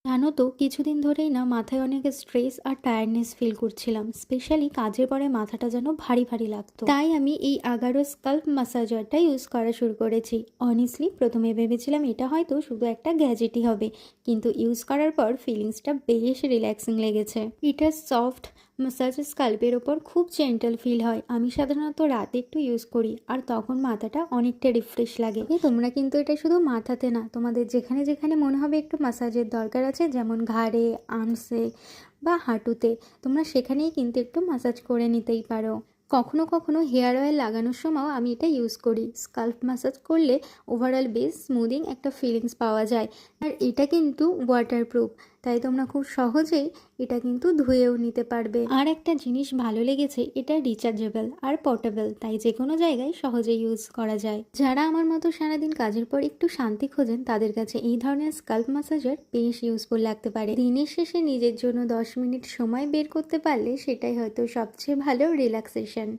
জানো তো কিছুদিন ধরেই না মাথায় অনেক স্ট্রেস আর টায়ার্ডনেস ফিল করছিলাম, স্পেশালি কাজের পরে মাথাটা যেন ভারী ভারী লাগতো। তাই আমি এই আগারো স্কাল্প ম্যাসাজারটা ইউজ করা শুরু করেছি। অনেস্টলি প্রথমে ভেবেছিলাম এটা হয়তো শুধু একটা গ্যাজেটই হবে, কিন্তু ইউজ করার পর ফিলিংসটা বেশ রিল্যাক্সিং লেগেছে। এটা সফট ম্যাসাজ স্কাল্পের ওপর খুব জেন্টাল ফিল হয়। আমি সাধারণত রাতে একটু ইউজ করি আর তখন মাথাটা অনেকটা রিফ্রেশ লাগে। তোমরা কিন্তু এটা শুধু মাথাতে না, তোমাদের যেখানে যেখানে মনে হবে একটু ম্যাসাজের দরকার আছে, যেমন ঘাড়ে, আর্মসে বা হাঁটুতে, তোমরা সেখানেই কিন্তু একটু ম্যাসাজ করে নিতেই পারো। কখনো কখনো হেয়ার অয়েল লাগানোর সময়ও আমি এটা ইউজ করি। স্কাল্প ম্যাসাজ করলে ওভারঅল বেশ স্মুদিং একটা ফিলিংস পাওয়া যায়। আর এটা কিন্তু ওয়াটারপ্রুফ, তাই তোমরা খুব সহজেই এটা কিন্তু ধুয়েও নিতে পারবে। আর একটা জিনিস ভালো লেগেছে, এটা রিচার্জেবল আর পোর্টেবল, তাই যে কোনো জায়গায় সহজে ইউজ করা যায়। যারা আমার মতো সারাদিন কাজের পর একটু শান্তি খোঁজেন, তাদের কাছে এই ধরনের স্কাল্প ম্যাসাজার বেশ ইউজফুল লাগতে পারে। দিনের শেষে নিজের জন্য 10 মিনিট সময় বের করতে পারলে সেটাই হয়তো সবচেয়ে ভালো রিল্যাক্সেশন।